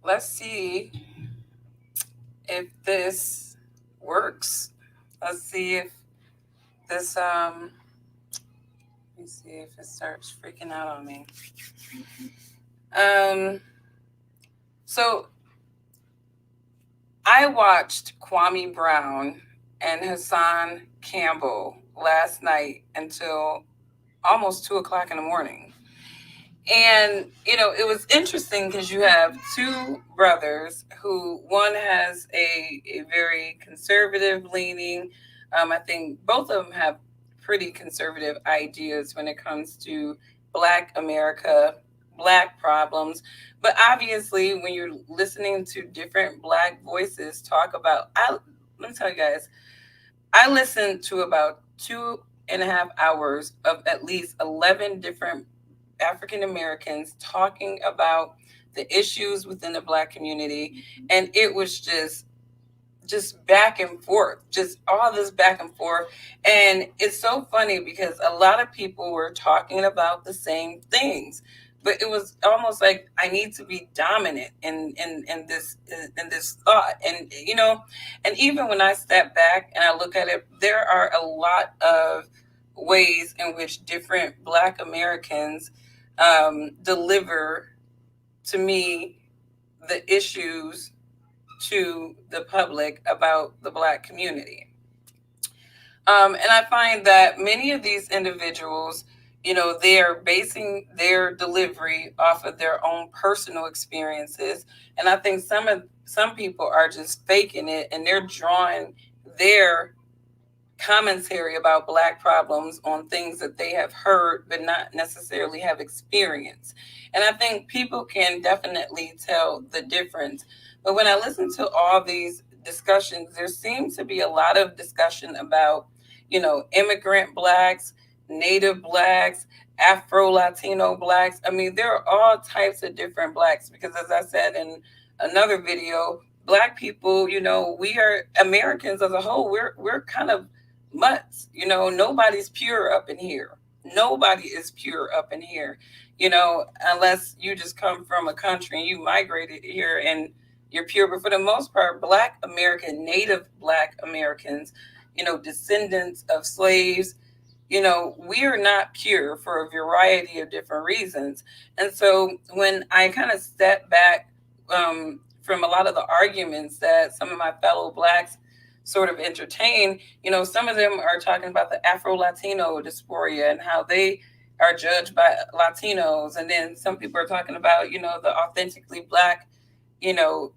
Let's see if this works. Let's see if this let me see if it starts freaking out on me. Um so I watched Kwame Brown and Hassan Campbell last night until almost 2 o'clock in the morning. And, it was interesting because you have two brothers who one has a very conservative leaning. I think both of them have pretty conservative ideas when it comes to Black America, Black problems. But obviously, when you're listening to different Black voices talk about, let me tell you guys, I listened to about 2.5 hours of at least 11 different African Americans talking about the issues within the Black community, and it was just back and forth, just all this back and forth. And it's so funny because a lot of people were talking about the same things, but it was almost like I need to be dominant in this thought. And and even when I step back and I look at it, there are a lot of ways in which different Black Americans deliver to me the issues to the public about the Black community. And I find that many of these individuals, they are basing their delivery off of their own personal experiences. And I think some people are just faking it, and they're drawing their commentary about Black problems on things that they have heard but not necessarily have experienced. And I think people can definitely tell the difference. But when I listen to all these discussions, there seems to be a lot of discussion about, immigrant Blacks, Native Blacks, Afro Latino Blacks. I mean, there are all types of different Blacks because, as I said in another video, Black people, we are Americans as a whole. We're kind of mutts. Nobody's pure up in here. Nobody is pure up in here, unless you just come from a country and you migrated here and you're pure. But for the most part, Black American, Native Black Americans, descendants of slaves, we are not pure for a variety of different reasons. And so when I kind of step back from a lot of the arguments that some of my fellow Blacks sort of entertain, some of them are talking about the Afro Latino dysphoria and how they are judged by Latinos. And then some people are talking about, the authentically Black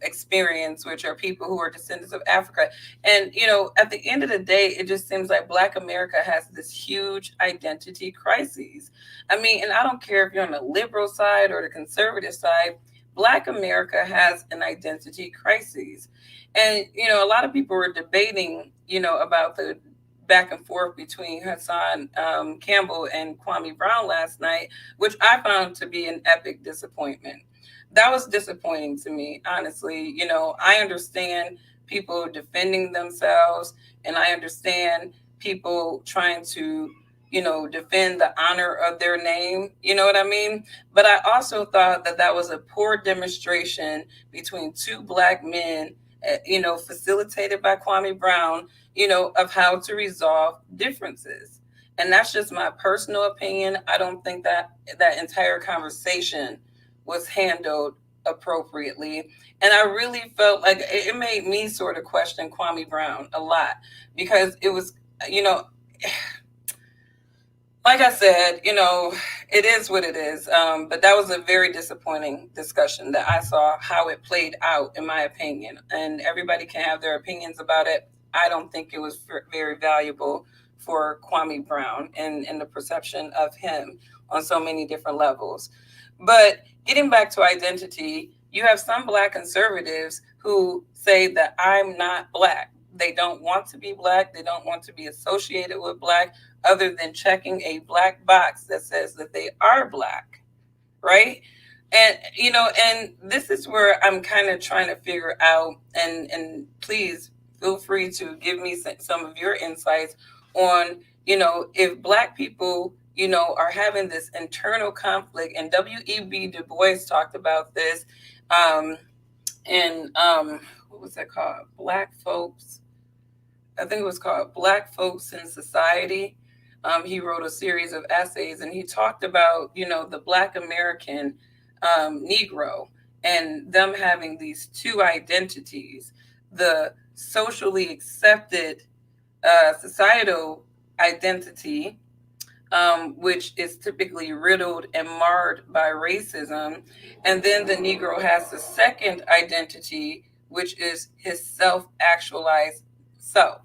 experience, which are people who are descendants of Africa. And, at the end of the day, it just seems like Black America has this huge identity crisis. I mean, and I don't care if you're on the liberal side or the conservative side, Black America has an identity crisis. And, a lot of people were debating, about the back and forth between Hassan Campbell and Kwame Brown last night, which I found to be an epic disappointment. That was disappointing to me, honestly. I understand people defending themselves, and I understand people trying to, defend the honor of their name. You know what I mean? But I also thought that that was a poor demonstration between two Black men, facilitated by Kwame Brown, of how to resolve differences. And that's just my personal opinion. I don't think that that entire conversation was handled appropriately. And I really felt like it made me sort of question Kwame Brown a lot because it was, you know, like I said, it is what it is. But that was a very disappointing discussion that I saw how it played out, in my opinion. And everybody can have their opinions about it. I don't think it was very valuable for Kwame Brown and the perception of him on so many different levels. But getting back to identity, you have some Black conservatives who say that I'm not Black. They don't want to be Black. They don't want to be associated with Black other than checking a black box that says that they are Black, right? And and this is where I'm kind of trying to figure out, and please feel free to give me some of your insights on, if Black people are having this internal conflict. And W.E.B. Du Bois talked about this um, in, what was that called? Black Folks. I think it was called Black Folks in Society. He wrote a series of essays, and he talked about, the Black American Negro, and them having these two identities: the socially accepted societal identity, which is typically riddled and marred by racism. And then the Negro has the second identity, which is his self actualized self.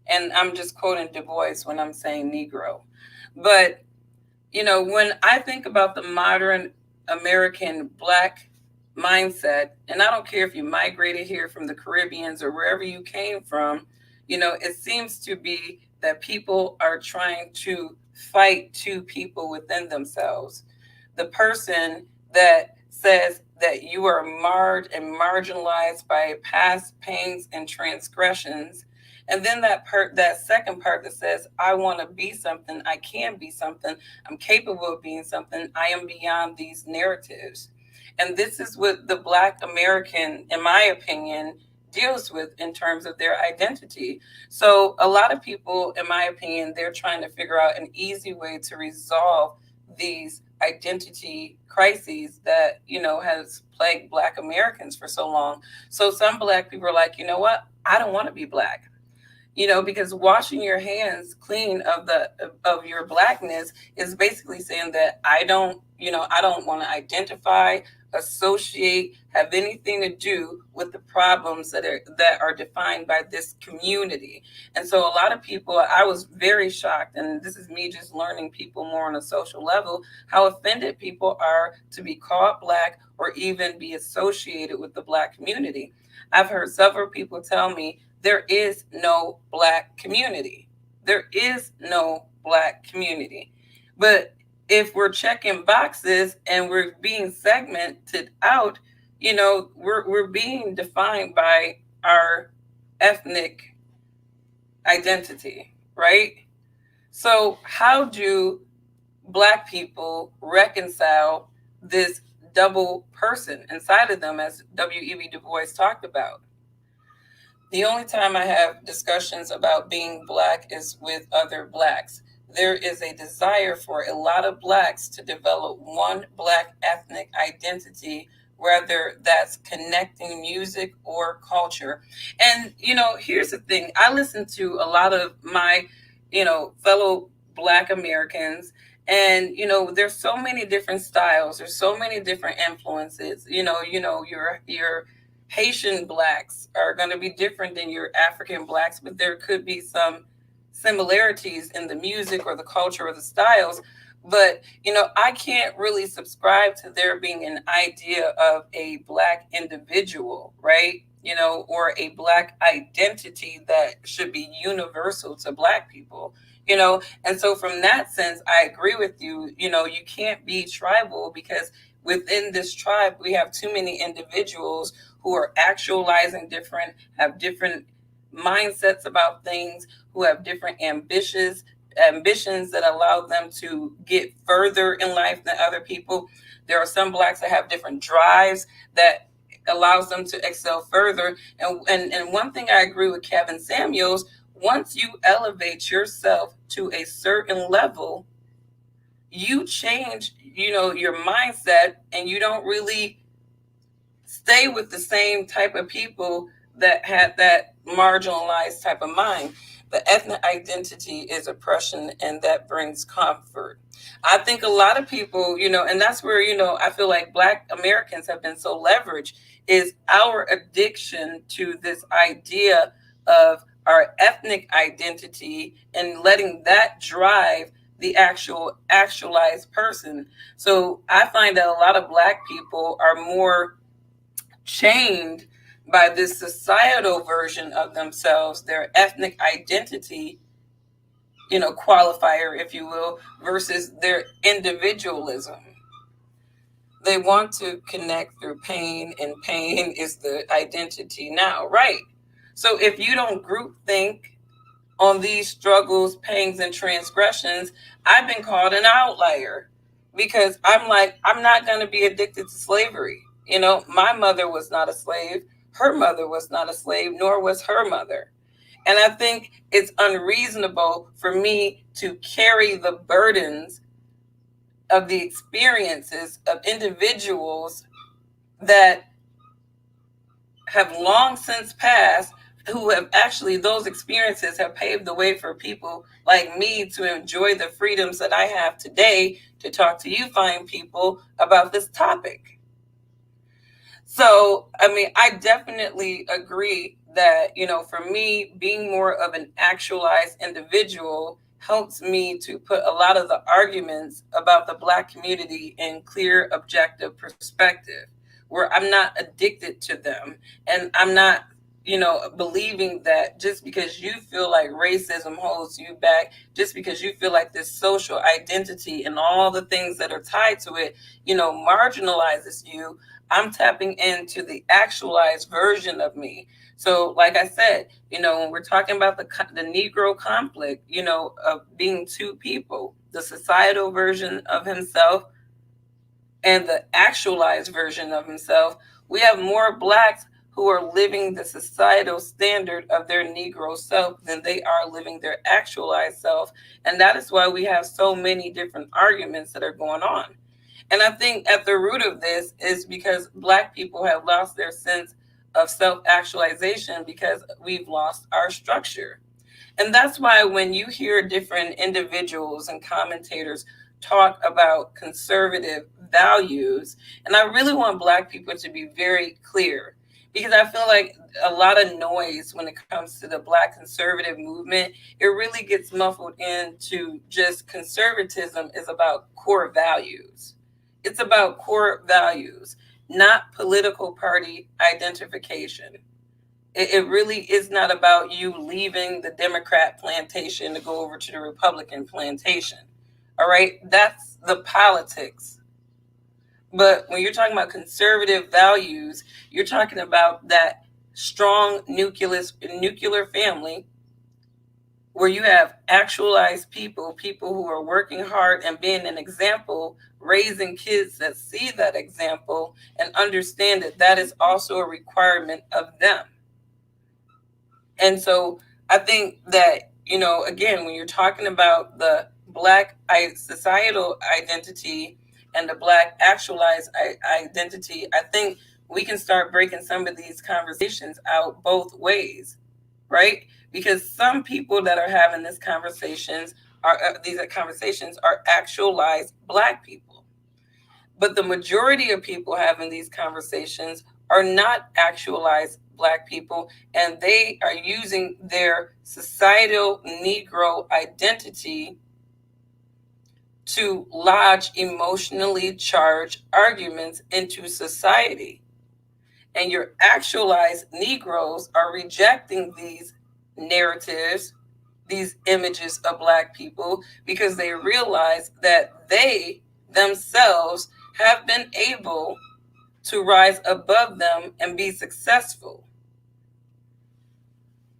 And I'm just quoting Du Bois when I'm saying Negro. But, when I think about the modern American Black mindset, and I don't care if you migrated here from the Caribbeans or wherever you came from, it seems to be that people are trying to fight two people within themselves. The person that says that you are marred and marginalized by past pains and transgressions, and then that second part that says, I want to be something, I can be something, I'm capable of being something, I am beyond these narratives. And this is what the Black American, in my opinion, deals with in terms of their identity. So a lot of people, in my opinion, they're trying to figure out an easy way to resolve these identity crises that, has plagued Black Americans for so long. So some Black people are like, you know what? I don't want to be Black. Because washing your hands clean of your Blackness is basically saying that I don't want to identify, associate, have anything to do with the problems that are defined by this community. And so a lot of people, I was very shocked, and this is me just learning people more on a social level, how offended people are to be called Black or even be associated with the Black community. I've heard several people tell me there is no Black community. There is no Black community. But if we're checking boxes and we're being segmented out, we're being defined by our ethnic identity, right? So how do Black people reconcile this double person inside of them, as W.E.B. Du Bois talked about? The only time I have discussions about being Black is with other Blacks. There is a desire for a lot of Blacks to develop one Black ethnic identity, whether that's connecting music or culture. And, here's the thing: I listen to a lot of my, fellow Black Americans. And there's so many different styles. There's so many different influences. Your Haitian Blacks are going to be different than your African Blacks, but there could be some similarities in the music or the culture or the styles. But, I can't really subscribe to there being an idea of a Black individual, right? Or a Black identity that should be universal to Black people. And so from that sense, I agree with you. You can't be tribal, because within this tribe, we have too many individuals who are actualizing different, have different mindsets about things, who have different ambitions that allow them to get further in life than other people. There are some Blacks that have different drives that allows them to excel further. And one thing I agree with Kevin Samuels: once you elevate yourself to a certain level, you change, your mindset, and you don't really stay with the same type of people that had that marginalized type of mind. The ethnic identity is oppression, and that brings comfort. I think a lot of people, and that's where, I feel like Black Americans have been so leveraged, is our addiction to this idea of our ethnic identity and letting that drive the actualized person. So I find that a lot of Black people are more chained by this societal version of themselves, their ethnic identity, qualifier, if you will, versus their individualism. They want to connect through pain, and pain is the identity now, right? So if you don't group think on these struggles, pangs, and transgressions, I've been called an outlier because I'm like, I'm not going to be addicted to slavery. My mother was not a slave. Her mother was not a slave, nor was her mother. And I think it's unreasonable for me to carry the burdens of the experiences of individuals that have long since passed, who have actually, those experiences have paved the way for people like me to enjoy the freedoms that I have today to talk to you fine people about this topic. So, I mean, I definitely agree that, for me, being more of an actualized individual helps me to put a lot of the arguments about the Black community in clear, objective perspective, where I'm not addicted to them and I'm not, believing that just because you feel like racism holds you back, just because you feel like this social identity and all the things that are tied to it, marginalizes you. I'm tapping into the actualized version of me. So, like I said, when we're talking about the Negro conflict, of being two people, the societal version of himself and the actualized version of himself, we have more Blacks who are living the societal standard of their Negro self than they are living their actualized self. And that is why we have so many different arguments that are going on. And I think at the root of this is because Black people have lost their sense of self actualization because we've lost our structure. And that's why when you hear different individuals and commentators talk about conservative values, and I really want Black people to be very clear, because I feel like a lot of noise when it comes to the Black conservative movement, it really gets muffled into just conservatism is about core values. It's about core values, not political party identification. It really is not about you leaving the Democrat plantation to go over to the Republican plantation. All right, that's the politics. But when you're talking about conservative values, you're talking about that strong nuclear family where you have actualized people who are working hard and being an example, raising kids that see that example and understand that that is also a requirement of them. And so I think that, again, when you're talking about the Black societal identity and the Black actualized identity, I think we can start breaking some of these conversations out both ways, right? Because some people that are having these conversations are actualized Black people. But the majority of people having these conversations are not actualized Black people, and they are using their societal Negro identity to lodge emotionally charged arguments into society. And your actualized Negroes are rejecting these narratives, these images of Black people, because they realize that they themselves have been able to rise above them and be successful.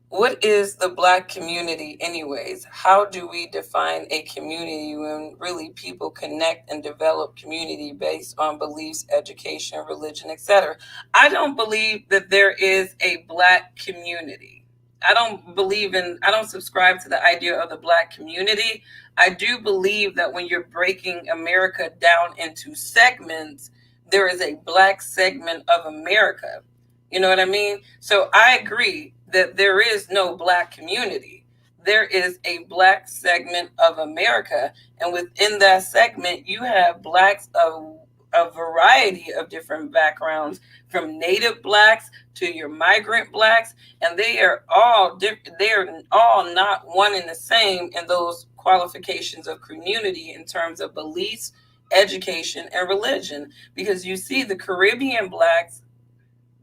What is the Black community, anyways? How do we define a community when really people connect and develop community based on beliefs, education, religion, etc.? I don't believe that there is a Black community. I don't subscribe to the idea of the Black community. I do believe that when you're breaking America down into segments, there is a Black segment of America. You know what I mean? So I agree that there is no Black community. There is a Black segment of America. And within that segment, you have Blacks of a variety of different backgrounds, from Native Blacks to your migrant Blacks. And they are all different. They are all not one and the same in those qualifications of community in terms of beliefs, education, and religion. Because you see the Caribbean Blacks,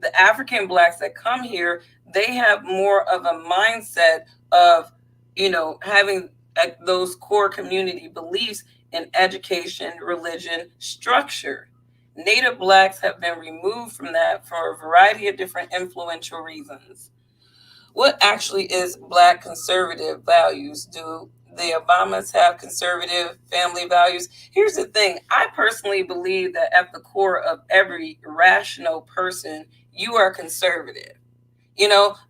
the African Blacks that come here, they have more of a mindset of, having those core community beliefs in education, religion, structure. Native Blacks have been removed from that for a variety of different influential reasons. what actually is Black conservative values? Do the Obamas have conservative family values? Here's the thing. I personally believe that at the core of every rational person, you are conservative.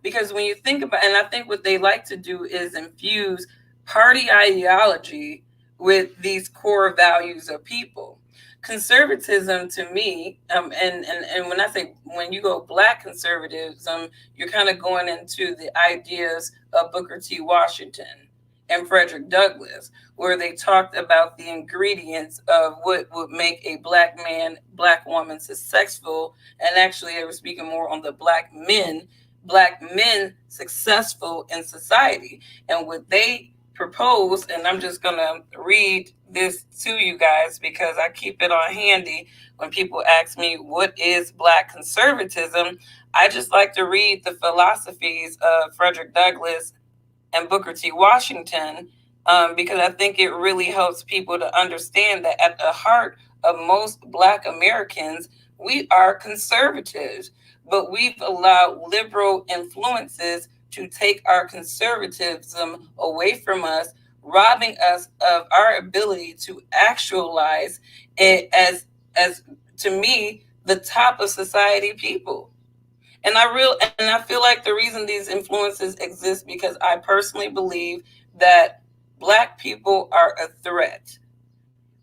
Because when you think about, and I think what they like to do is infuse party ideology with these core values of people. Conservatism to me, and when I say, when you go Black conservatism, you're kind of going into the ideas of Booker T. Washington and Frederick Douglass, where they talked about the ingredients of what would make a Black man, Black woman successful. And actually, they were speaking more on the Black men successful in society. And what they proposed, and I'm just going to read this to you guys because I keep it on handy when people ask me what is Black conservatism. I just like to read the philosophies of Frederick Douglass and Booker T. Washington, because I think it really helps people to understand that at the heart of most Black Americans, we are conservatives, but we've allowed liberal influences to take our conservatism away from us, robbing us of our ability to actualize it as to me, the top of society people. And I feel like the reason these influences exist because I personally believe that Black people are a threat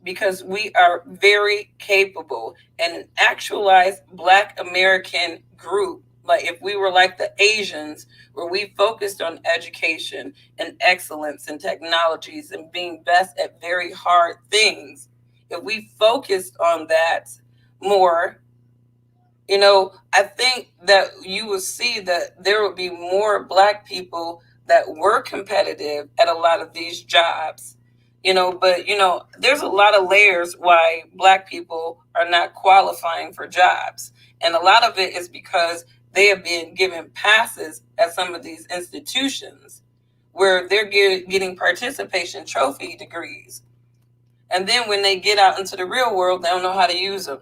because we are very capable. And an actualized Black American group, like if we were like the Asians, where we focused on education and excellence and technologies and being best at very hard things, if we focused on that more, I think that you will see that there will be more Black people that were competitive at a lot of these jobs. But there's a lot of layers why Black people are not qualifying for jobs. And a lot of it is because they have been given passes at some of these institutions where they're getting participation trophy degrees. And then when they get out into the real world, they don't know how to use them.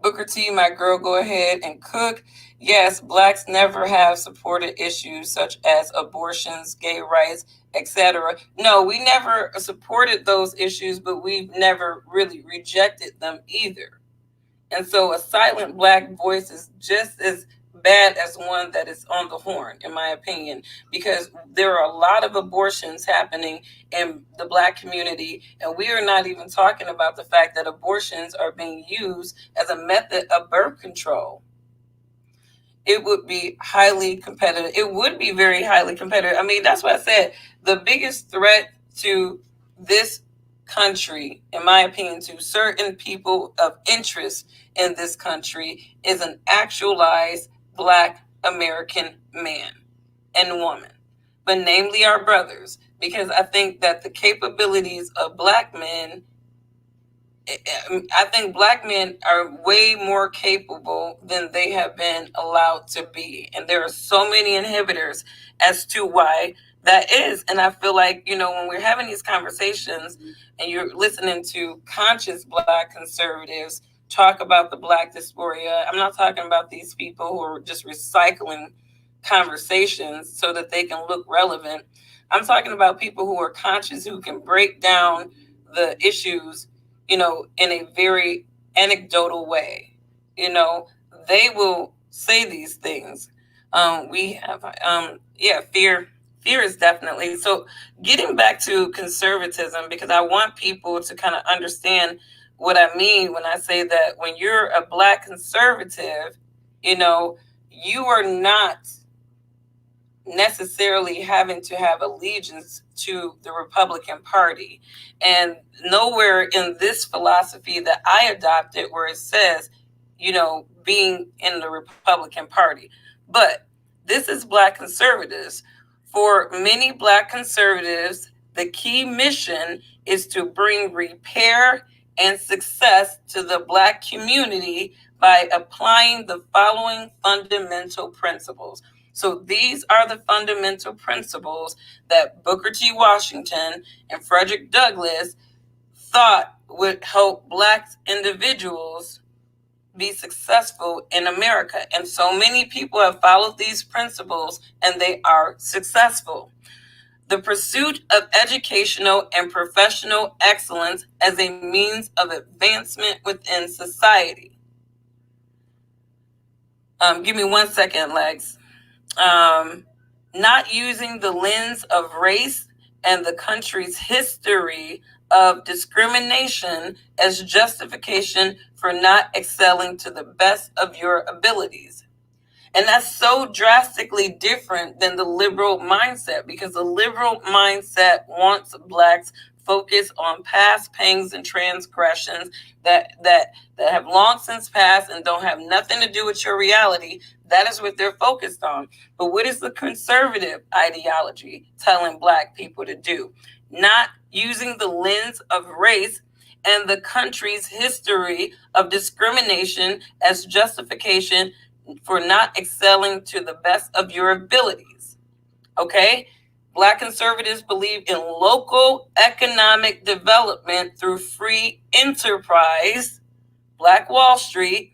Booker T, my girl, go ahead and cook. Yes, Blacks never have supported issues such as abortions, gay rights, etc. No, we never supported those issues, but we've never really rejected them either. And so a silent Black voice is just as bad as one that is on the horn, in my opinion, because there are a lot of abortions happening in the Black community, and we are not even talking about the fact that abortions are being used as a method of birth control. It would be highly competitive. It would be very highly competitive. I mean, that's why I said the biggest threat to this country, in my opinion, to certain people of interest in this country is an actualized Black American man and woman, but namely our brothers, because I think that the capabilities of Black men, I think Black men are way more capable than they have been allowed to be. And there are so many inhibitors as to why that is. And I feel like, when we're having these conversations and you're listening to conscious Black conservatives talk about the Black dysphoria, I'm not talking about these people who are just recycling conversations so that they can look relevant. I'm talking about people who are conscious, who can break down the issues, in a very anecdotal way. They will say these things. We have, fear. Fear is definitely. So getting back to conservatism, because I want people to kind of understand what I mean when I say that when you're a Black conservative, you are not necessarily having to have allegiance to the Republican Party. And nowhere in this philosophy that I adopted where it says, being in the Republican Party. But this is Black conservatives. For many Black conservatives, the key mission is to bring repair and success to the Black community by applying the following fundamental principles. So these are the fundamental principles that Booker T. Washington and Frederick Douglass thought would help Black individuals be successful in America. And so many people have followed these principles and they are successful. The pursuit of educational and professional excellence as a means of advancement within society. Give me 1 second, Lex. Not using the lens of race and the country's history of discrimination as justification for not excelling to the best of your abilities. And that's so drastically different than the liberal mindset, because the liberal mindset wants blacks focus on past pangs and transgressions that have long since passed and don't have nothing to do with your reality. That is what they're focused on. But what is the conservative ideology telling black people to do? Not using the lens of race and the country's history of discrimination as justification for not excelling to the best of your abilities. Okay? Black conservatives believe in local economic development through free enterprise, Black Wall Street,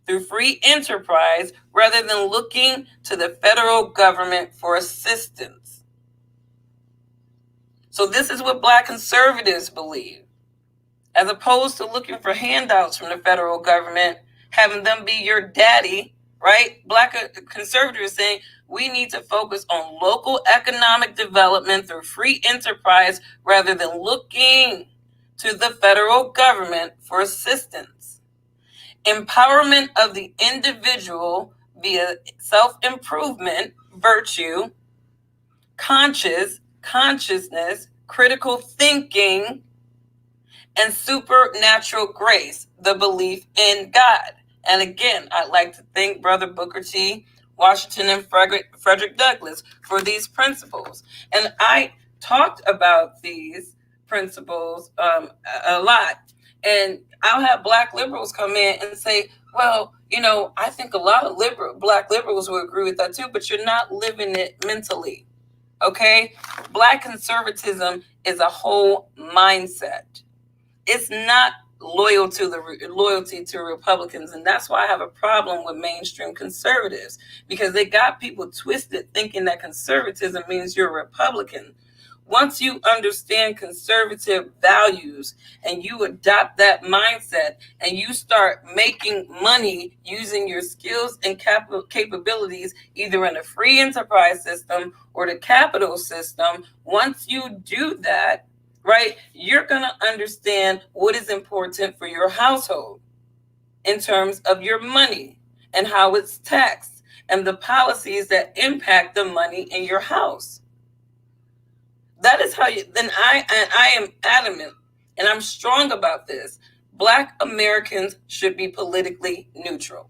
through free enterprise, rather than looking to the federal government for assistance. So this is what Black conservatives believe. As opposed to looking for handouts from the federal government, having them be your daddy, right? Black conservatives saying we need to focus on local economic development through free enterprise rather than looking to the federal government for assistance. Empowerment of the individual via self-improvement, virtue, consciousness, critical thinking, and supernatural grace, the belief in God. And again, I'd like to thank Brother Booker T. Washington and Frederick Douglass for these principles. And I talked about these principles a lot. And I'll have Black liberals come in and say, well, I think a lot of Black liberals will agree with that too, but you're not living it mentally. Okay? Black conservatism is a whole mindset. It's not loyalty to Republicans. And that's why I have a problem with mainstream conservatives, because they got people twisted thinking that conservatism means you're a Republican. Once you understand conservative values and you adopt that mindset and you start making money using your skills and capabilities, either in the free enterprise system or the capital system, once you do that, right, you're going to understand what is important for your household in terms of your money and how it's taxed and the policies that impact the money in your house. That is how I am adamant, and I'm strong about this. Black Americans should be politically neutral.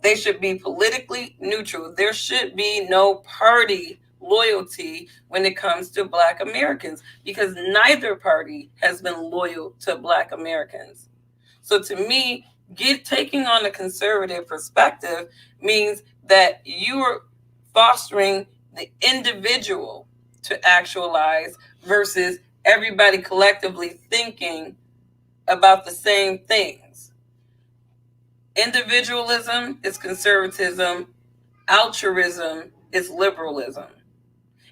They should be politically neutral. There should be no party loyalty when it comes to Black Americans, because neither party has been loyal to Black Americans. So to me, taking on a conservative perspective means that you are fostering the individual to actualize versus everybody collectively thinking about the same things. Individualism is conservatism. Altruism is liberalism.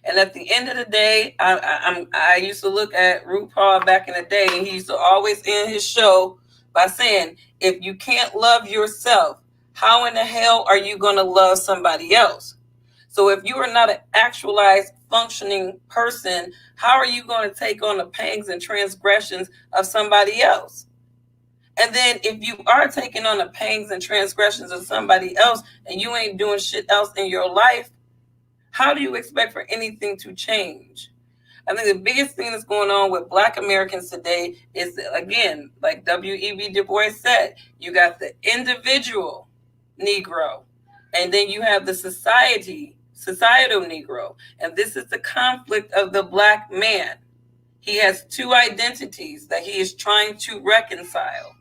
And at the end of the day, I used to look at RuPaul back in the day, and he used to always end his show by saying, if you can't love yourself, how in the hell are you going to love somebody else? So if you are not an actualized, functioning person, how are you going to take on the pangs and transgressions of somebody else? And then if you are taking on the pangs and transgressions of somebody else and you ain't doing shit else in your life, how do you expect for anything to change? I think the biggest thing that's going on with Black Americans today is, again, like W.E.B. Du Bois said, you got the individual Negro, and then you have the societal Negro. And this is the conflict of the Black man. He has two identities that he is trying to reconcile.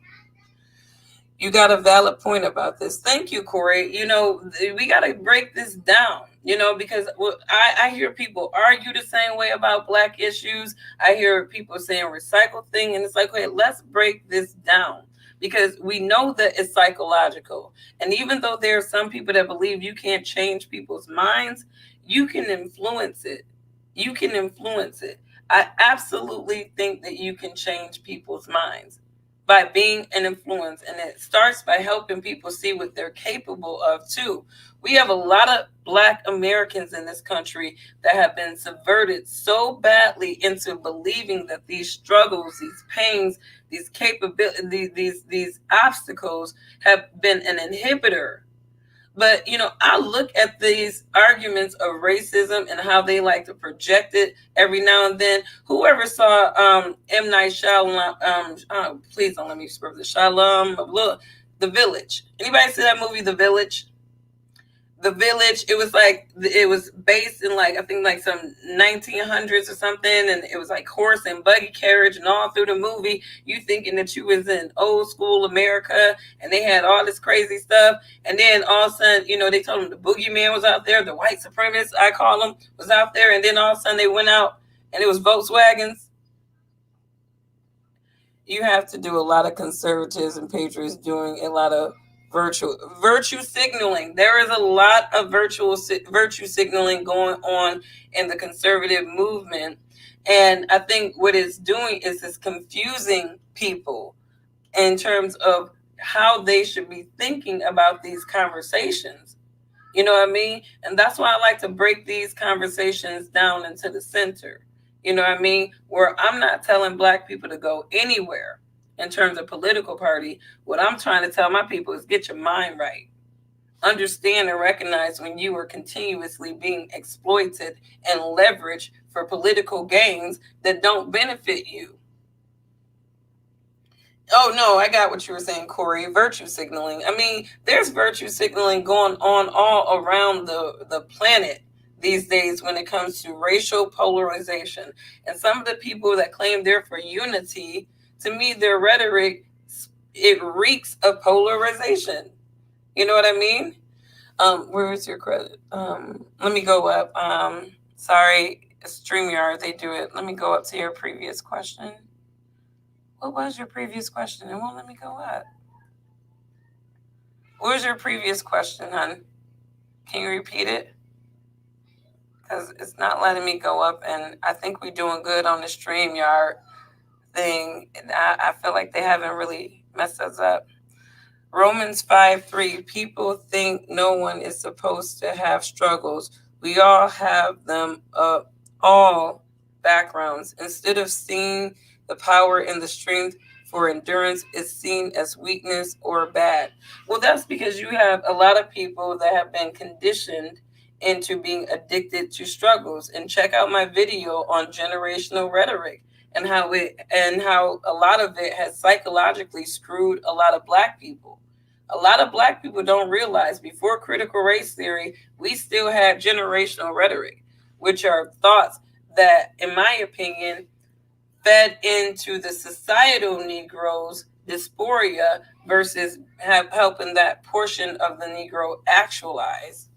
You got a valid point about this. Thank you, Corey. We got to break this down, because I hear people argue the same way about Black issues. I hear people saying recycle thing, and it's like, okay, let's break this down. because we know that it's psychological. And even though there are some people that believe you can't change people's minds, you can influence it. You can influence it. I absolutely think that you can change people's minds by being an influence. And it starts by helping people see what they're capable of, too. We have a lot of Black Americans in this country that have been subverted so badly into believing that these struggles, these pains, these capabilities, these obstacles have been an inhibitor. But I look at these arguments of racism and how they like to project it every now and then. Whoever saw M. Night Shyamalan, please don't let me spur the Shalom, The Village. Anybody see that movie, The Village? The Village, it was based in I think some 1900s or something, and it was like horse and buggy carriage, and all through the movie you thinking that you was in old school America, and they had all this crazy stuff, and then all of a sudden they told them the boogeyman was out there, the white supremacist, I call them, was out there, and then all of a sudden they went out and it was Volkswagens. You have to do a lot of conservatives and patriots doing a lot of virtue signaling. There is a lot of virtue signaling going on in the conservative movement, and I think what it's doing is it's confusing people in terms of how they should be thinking about these conversations. You know what I mean? And that's why I like to break these conversations down into the center. You know what I mean? Where I'm not telling Black people to go anywhere in terms of political party. What I'm trying to tell my people is get your mind right. Understand and recognize when you are continuously being exploited and leveraged for political gains that don't benefit you. Oh, no, I got what you were saying, Corey. Virtue signaling. I mean, there's virtue signaling going on all around the planet these days when it comes to racial polarization. And some of the people that claim they're for unity, to me, their rhetoric, it reeks of polarization. You know what I mean? Where is your credit? Let me go up. Sorry, StreamYard, they do it. Let me go up to your previous question. What was your previous question? It won't let me go up. What was your previous question, hon? Can you repeat it? Because it's not letting me go up, and I think we're doing good on the StreamYard thing. And I feel like they haven't really messed us up. Romans 5:3, people think no one is supposed to have struggles. We all have them, all backgrounds. Instead of seeing the power and the strength for endurance is seen as weakness or bad. Well, that's because you have a lot of people that have been conditioned into being addicted to struggles. And check out my video on generational rhetoric and how a lot of it has psychologically screwed a lot of Black people. A lot of Black people don't realize before critical race theory, we still had generational rhetoric, which are thoughts that, in my opinion, fed into the societal Negro's dysphoria versus helping that portion of the Negro actualize.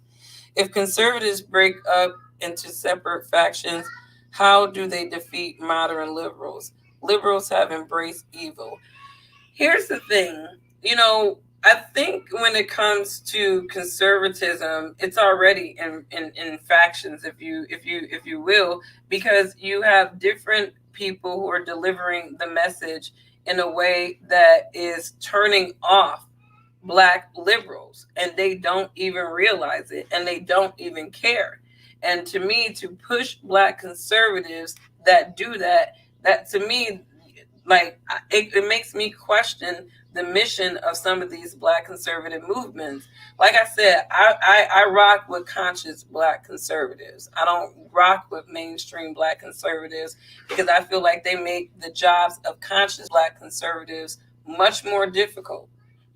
If conservatives break up into separate factions, how do they defeat modern liberals? Liberals have embraced evil. Here's the thing, I think when it comes to conservatism, it's already in factions, if you will, because you have different people who are delivering the message in a way that is turning off Black liberals, and they don't even realize it, and they don't even care. And to me, to push Black conservatives that do that to me, it makes me question the mission of some of these Black conservative movements. Like I said, I rock with conscious Black conservatives. I don't rock with mainstream Black conservatives because I feel like they make the jobs of conscious Black conservatives much more difficult.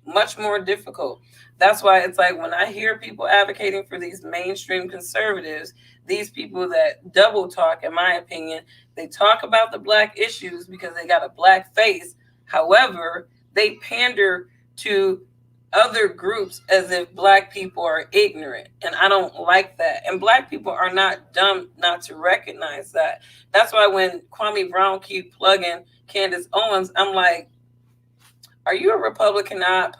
Much more difficult. That's why it's like when I hear people advocating for these mainstream conservatives, these people that double talk, in my opinion, they talk about the Black issues because they got a Black face. However, they pander to other groups as if Black people are ignorant. And I don't like that. And Black people are not dumb not to recognize that. That's why when Kwame Brown keep plugging Candace Owens, I'm like, are you a Republican op?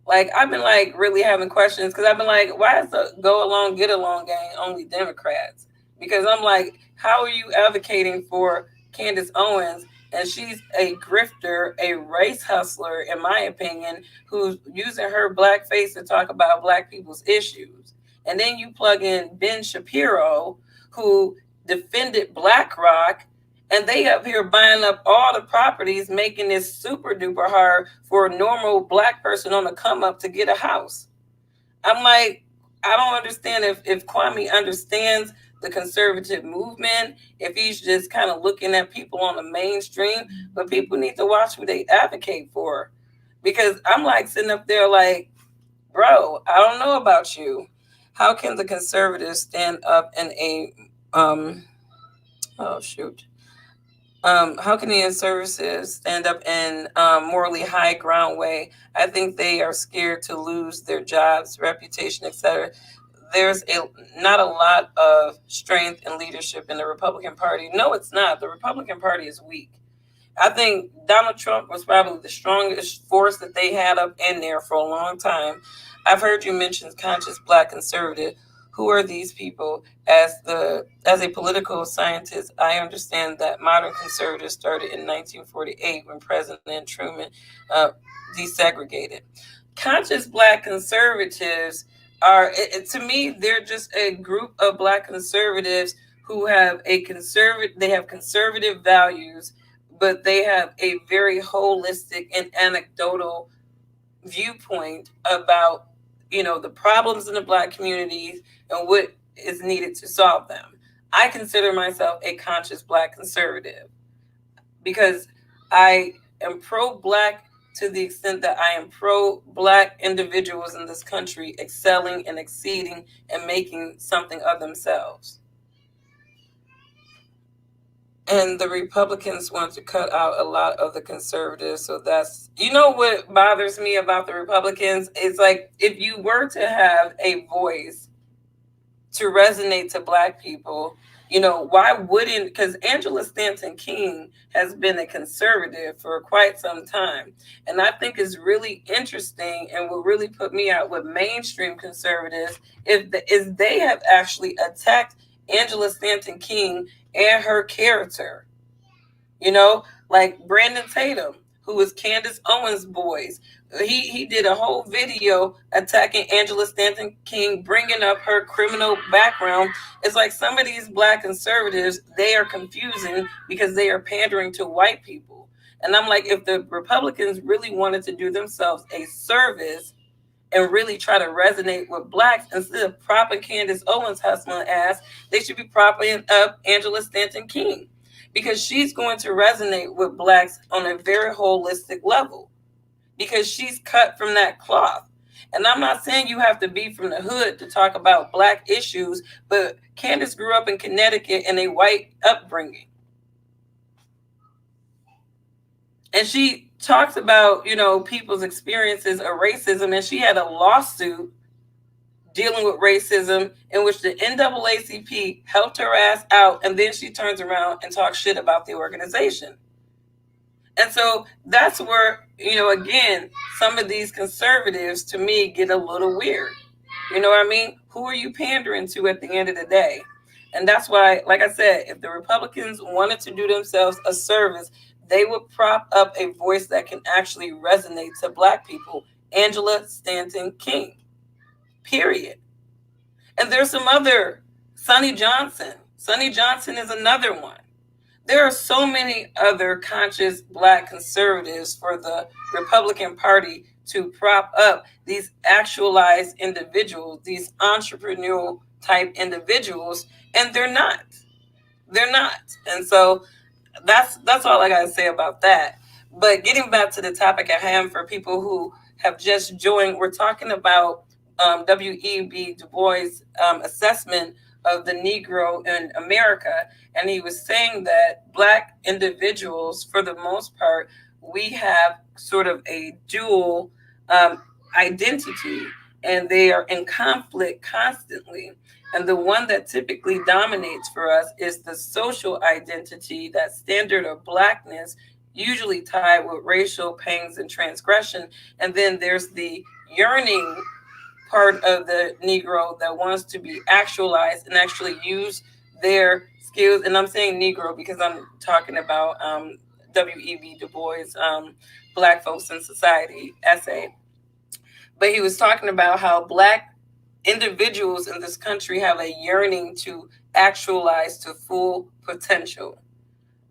Like, I've been like really having questions because I've been like, why is the go along, get along gang only Democrats? Because I'm like, how are you advocating for Candace Owens? And she's a grifter, a race hustler, in my opinion, who's using her black face to talk about black people's issues. And then you plug in Ben Shapiro, who defended BlackRock, and they up here buying up all the properties, making this super duper hard for a normal black person on the come up to get a house. I'm like, I don't understand if Kwame understands the conservative movement, if he's just kind of looking at people on the mainstream, but people need to watch who they advocate for. Because I'm like sitting up there like, bro, I don't know about you. How can the conservatives stand up in a oh shoot how can the services stand up in morally high ground way? I think they are scared to lose their jobs, reputation, etc. There's not a lot of strength and leadership in the Republican Party. No, it's not. The Republican Party is weak. I think Donald Trump was probably the strongest force that they had up in there for a long time. I've heard you mention conscious black conservative. Who are these people? As a political scientist, I understand that modern conservatives started in 1948 when President Truman uh, desegregated. Conscious black conservatives are, to me, they're just a group of black conservatives who have they have conservative values, but they have a very holistic and anecdotal viewpoint about the problems in the black communities and what is needed to solve them. I consider myself a conscious black conservative because I am pro black to the extent that I am pro black individuals in this country excelling and exceeding and making something of themselves. And the Republicans want to cut out a lot of the conservatives. So that's, what bothers me about the Republicans is like, if you were to have a voice to resonate to black people, why wouldn't, because Angela Stanton King has been a conservative for quite some time. And I think it's really interesting and will really put me out with mainstream conservatives is they have actually attacked Angela Stanton King and her character. Like Brandon Tatum, who was Candace Owens' boys. He did a whole video attacking Angela Stanton King, bringing up her criminal background. It's like some of these black conservatives, they are confusing because they are pandering to white people. And I'm like, if the Republicans really wanted to do themselves a service and really try to resonate with blacks, instead of propping Candace Owens' hustling ass, they should be propping up Angela Stanton King, because she's going to resonate with blacks on a very holistic level because she's cut from that cloth. And I'm not saying you have to be from the hood to talk about black issues, but Candace grew up in Connecticut in a white upbringing. And she talks about, people's experiences of racism, and she had a lawsuit dealing with racism in which the NAACP helped her ass out, and then she turns around and talks shit about the organization. And so that's where, again, some of these conservatives to me get a little weird. You know what I mean? Who are you pandering to at the end of the day? And that's why, like I said, if the Republicans wanted to do themselves a service, they would prop up a voice that can actually resonate to black people. Angela Stanton King. Period. And there's some other, Sonny Johnson. Sonny Johnson is another one. There are so many other conscious black conservatives for the Republican Party to prop up these actualized individuals, these entrepreneurial type individuals, and they're not. They're not. And so that's all I got to say about that. But getting back to the topic at hand, for people who have just joined, we're talking about W.E.B. Du Bois' assessment of the Negro in America. And he was saying that black individuals, for the most part, we have sort of a dual identity, and they are in conflict constantly. And the one that typically dominates for us is the social identity, that standard of blackness, usually tied with racial pangs and transgression. And then there's the yearning part of the Negro that wants to be actualized and actually use their skills. And I'm saying Negro because I'm talking about W.E.B. Du Bois' Black Folks in Society essay. But he was talking about how Black individuals in this country have a yearning to actualize to full potential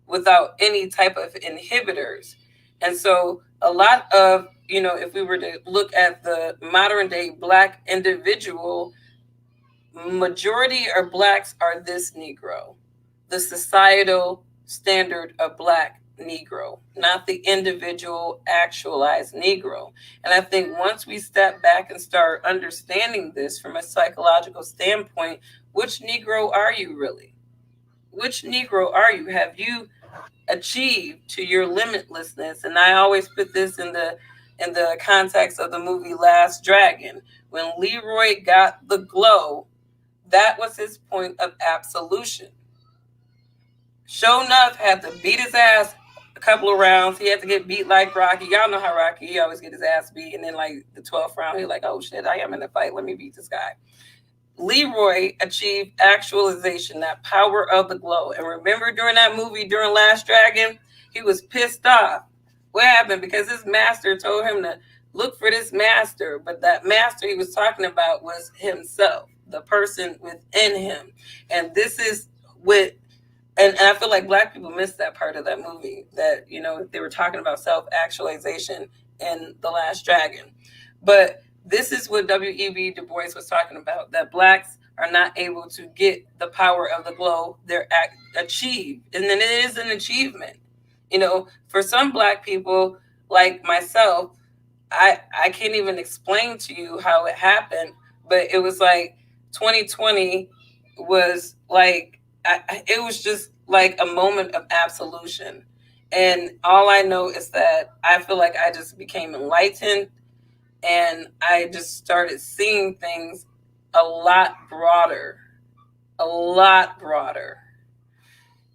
without any type of inhibitors. And so a lot of, if we were to look at the modern day Black individual, majority of Blacks are this Negro, the societal standard of Black Negro, not the individual actualized Negro. And I think once we step back and start understanding this from a psychological standpoint, which Negro are you really? Which Negro are you? Have you achieved to your limitlessness? And I always put this in the context of the movie Last Dragon. When Leroy got the glow, that was his point of absolution. Show Enough had to beat his ass a couple of rounds. He had to get beat like Rocky. Y'all know how Rocky, he always get his ass beat. And then like the 12th round, he's like, oh shit, I am in a fight. Let me beat this guy. Leroy achieved actualization, that power of the glow. And remember during that movie, during Last Dragon, he was pissed off. What happened? Because his master told him to look for this master. But that master he was talking about was himself, the person within him. And this is what, and I feel like Black people missed that part of that movie, that, they were talking about self-actualization in The Last Dragon. But this is what W.E.B. Du Bois was talking about, that Blacks are not able to get the power of the glow they're achieved. And then it is an achievement. For some Black people like myself, I can't even explain to you how it happened, but it was like 2020 was like, it was just like a moment of absolution. And all I know is that I feel like I just became enlightened, and I just started seeing things a lot broader, a lot broader.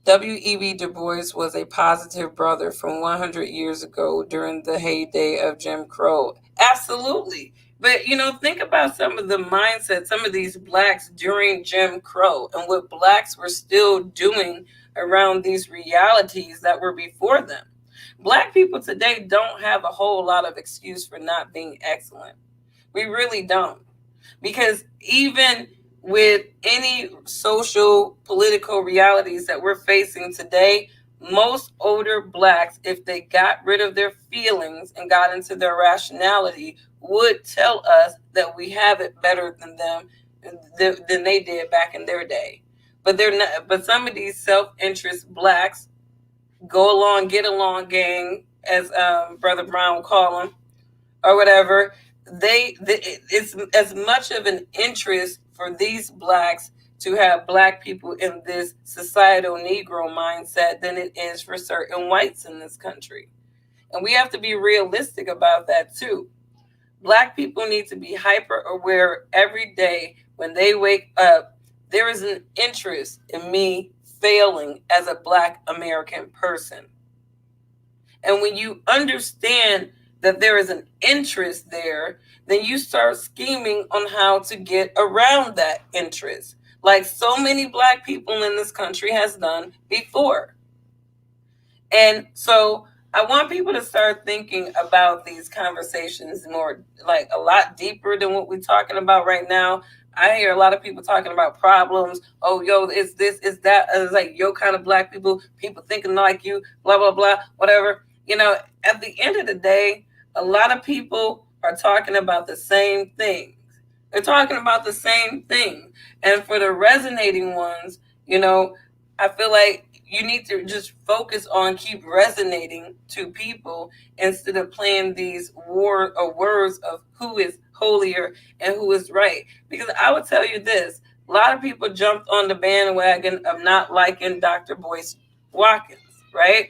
W.E.B. Du Bois was a positive brother from 100 years ago during the heyday of Jim Crow. Absolutely. But, think about some of the mindset, some of these Blacks during Jim Crow and what Blacks were still doing around these realities that were before them. Black people today don't have a whole lot of excuse for not being excellent. We really don't. Because even with any social, political realities that we're facing today, most older Blacks, if they got rid of their feelings and got into their rationality, would tell us that we have it better than them, than they did back in their day. But they're not. But some of these self-interest Blacks, go along, get along gang, as Brother Brown will call them, or whatever. It's as much of an interest for these Blacks to have Black people in this societal Negro mindset than it is for certain whites in this country. And we have to be realistic about that too. Black people need to be hyper aware every day when they wake up. There is an interest in me failing as a Black American person. And when you understand that there is an interest there, then you start scheming on how to get around that interest, like so many Black people in this country has done before. And so I want people to start thinking about these conversations more, like a lot deeper than what we're talking about right now. I hear a lot of people talking about problems. Oh, yo, it's this, it's that. It's like, yo, kind of Black people thinking like you, blah, blah, blah, whatever. At the end of the day, a lot of people are talking about the same things. They're talking about the same thing. And for the resonating ones, I feel like you need to just focus on keep resonating to people instead of playing these words of who is holier and who is right. Because I would tell you this, a lot of people jumped on the bandwagon of not liking Dr. Boyce Watkins, right?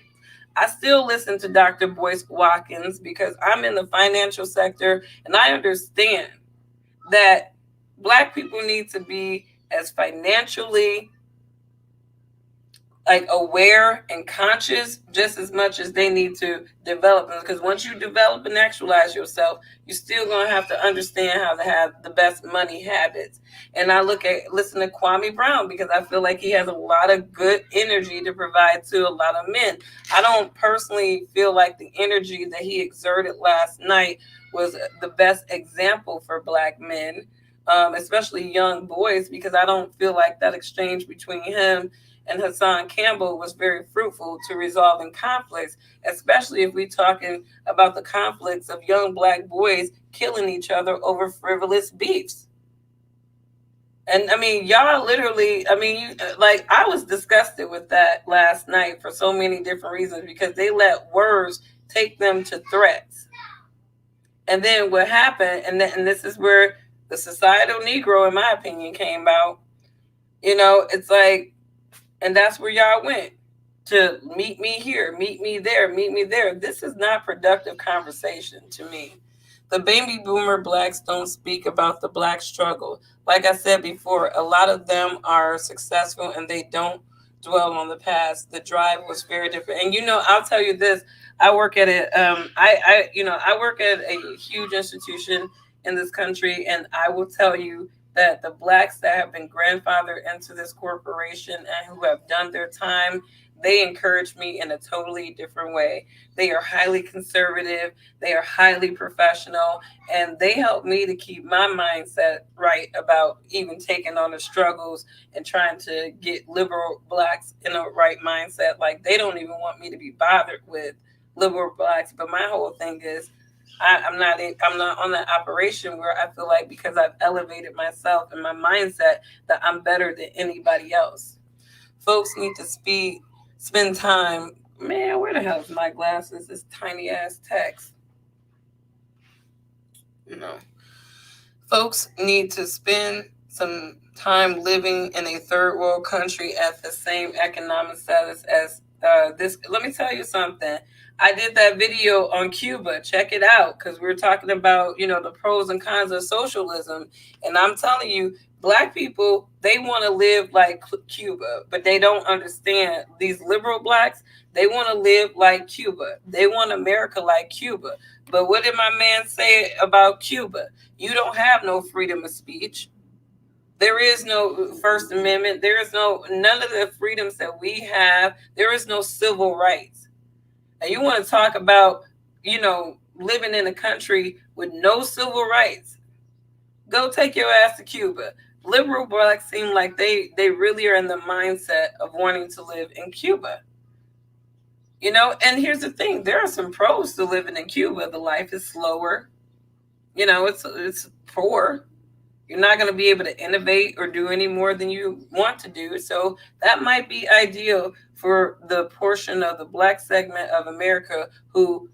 I still listen to Dr. Boyce Watkins because I'm in the financial sector, and I understand that Black people need to be as financially like aware and conscious just as much as they need to develop them. Because once you develop and actualize yourself, you're still gonna have to understand how to have the best money habits. And I listen to Kwame Brown because I feel like he has a lot of good energy to provide to a lot of men. I don't personally feel like the energy that he exerted last night was the best example for Black men, especially young boys, because I don't feel like that exchange between him and Hassan Campbell was very fruitful to resolving conflicts, especially if we're talking about the conflicts of young Black boys killing each other over frivolous beefs. And I mean, y'all literally, I mean, like, I was disgusted with that last night for so many different reasons because they let words take them to threats. And then what happened, and this is where the societal Negro, in my opinion, came out. It's like, and that's where y'all went to meet me here, meet me there, meet me there. This is not productive conversation to me. The baby boomer Blacks don't speak about the Black struggle. Like I said before, a lot of them are successful and they don't dwell on the past. The drive was very different. And I'll tell you this: I work at it. I work at a huge institution in this country, and I will tell you that the Blacks that have been grandfathered into this corporation and who have done their time, they encourage me in a totally different way. They are highly conservative, they are highly professional, and they help me to keep my mindset right about even taking on the struggles and trying to get liberal Blacks in a right mindset. Like, they don't even want me to be bothered with liberal Blacks. But my whole thing is, I'm not on that operation where I feel like because I've elevated myself and my mindset that I'm better than anybody else. Folks need to spend time. Man, where the hell is my glasses? This tiny ass text. No. Folks need to spend some time living in a third world country at the same economic status as this. Let me tell you something. I did that video on Cuba. Check it out, because we're talking about, the pros and cons of socialism. And I'm telling you, Black people, they want to live like Cuba, but they don't understand. These liberal Blacks, they want to live like Cuba. They want America like Cuba. But what did my man say about Cuba? You don't have no freedom of speech. There is no First Amendment. There is none of the freedoms that we have. There is no civil rights. And you want to talk about, living in a country with no civil rights? Go take your ass to Cuba. Liberal Blacks seem like they really are in the mindset of wanting to live in Cuba. And here's the thing: there are some pros to living in Cuba. The life is slower. It's poor. You're not going to be able to innovate or do any more than you want to do. So that might be ideal for the portion of the Black segment of America who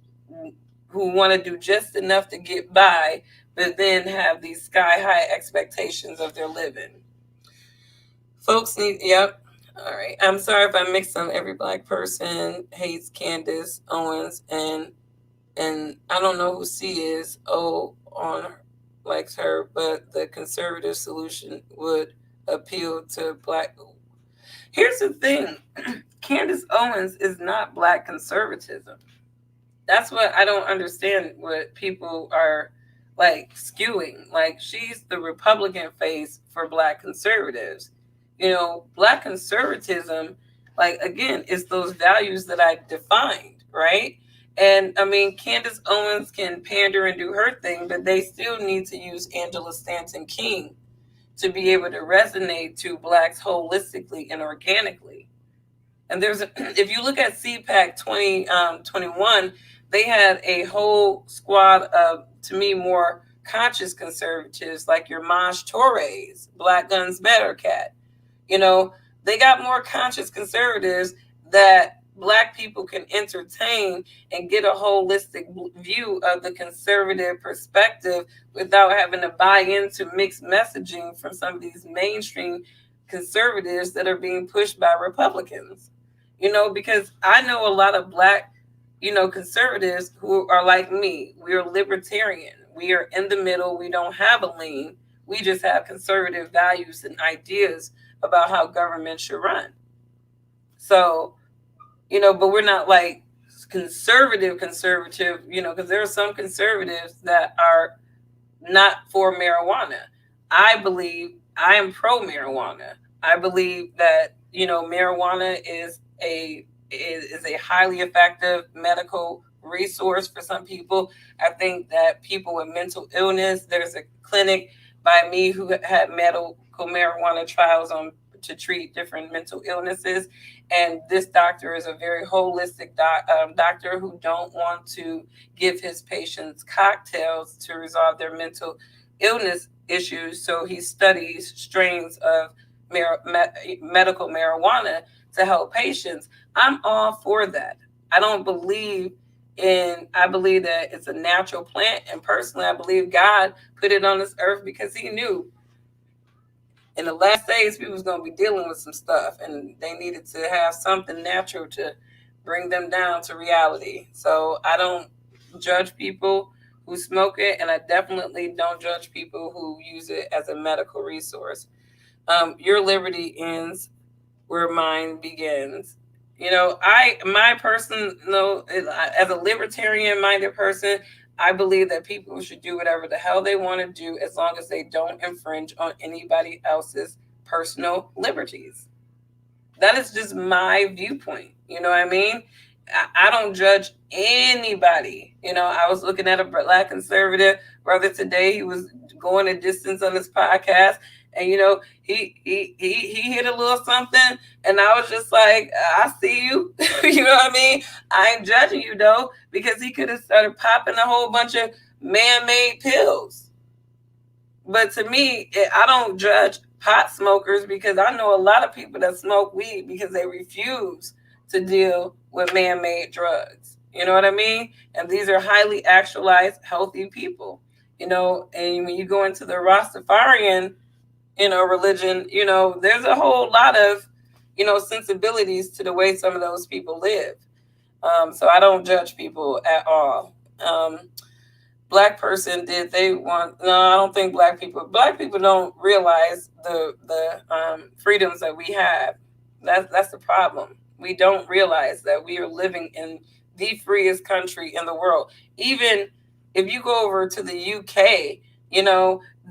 want to do just enough to get by, but then have these sky high expectations of their living. Folks need, yep. All right. I'm sorry if I mix them. Every Black person hates Candace Owens, and I don't know who C is. Likes her, but the conservative solution would appeal to Black. Here's the thing: Candace Owens is not Black conservatism. That's what I don't understand. What people are like skewing. Like, she's the Republican face for Black conservatives. Black conservatism, like, again, is those values that I defined, right? And I mean, Candace Owens can pander and do her thing, but they still need to use Angela Stanton King to be able to resonate to Blacks holistically and organically. And if you look at CPAC 2021, they had a whole squad of, to me, more conscious conservatives like your Maj Torres, Black Guns Matter cat. They got more conscious conservatives that Black people can entertain and get a holistic view of the conservative perspective without having to buy into mixed messaging from some of these mainstream conservatives that are being pushed by Republicans. Because I know a lot of Black, conservatives who are like me. We are libertarian. We are in the middle. We don't have a lean. We just have conservative values and ideas about how government should run. So, but we're not like conservative, because there are some conservatives that are not for marijuana. I am pro marijuana. I believe that, marijuana is a highly effective medical resource for some people. I think that people with mental illness, there's a clinic by me who had medical marijuana trials on to treat different mental illnesses, and this doctor is a very holistic doctor who don't want to give his patients cocktails to resolve their mental illness issues. So he studies strains of medical marijuana to help patients. I'm all for that. I don't believe I believe that it's a natural plant. And personally, I believe God put it on this earth because he knew in the last days people was going to be dealing with some stuff, and they needed to have something natural to bring them down to reality. So I don't judge people who smoke it, and I definitely don't judge people who use it as a medical resource. Your liberty ends where mine begins. My person, as a libertarian minded person, I believe that people should do whatever the hell they want to do as long as they don't infringe on anybody else's personal liberties. That is just my viewpoint. You know what I mean? I don't judge anybody. I was looking at a black conservative brother today. He was going a distance on his podcast, and he hit a little something, and I was just like, I see you. You know what I mean? I ain't judging you though, because he could have started popping a whole bunch of man-made pills. But to me, I don't judge pot smokers, because I know a lot of people that smoke weed because they refuse to deal with man-made drugs. You know what I mean? And these are highly actualized, healthy people. And when you go into the Rastafarian, religion, there's a whole lot of, sensibilities to the way some of those people live. So I don't judge people at all. Black person, did they want? No, I don't think black people don't realize the freedoms that we have. That's the problem. We don't realize that we are living in the freest country in the world. Even if you go over to the UK,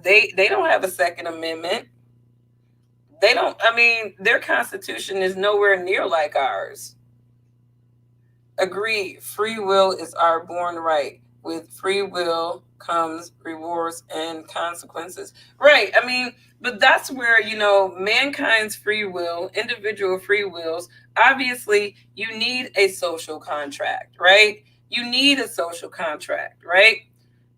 they don't have a Second Amendment. They don't. I mean, their constitution is nowhere near like ours. Agreed. Free will is our born right. With free will comes rewards and consequences. Right. I mean, but that's where, mankind's free will, individual free wills, obviously you need a social contract, right? You need a social contract, right?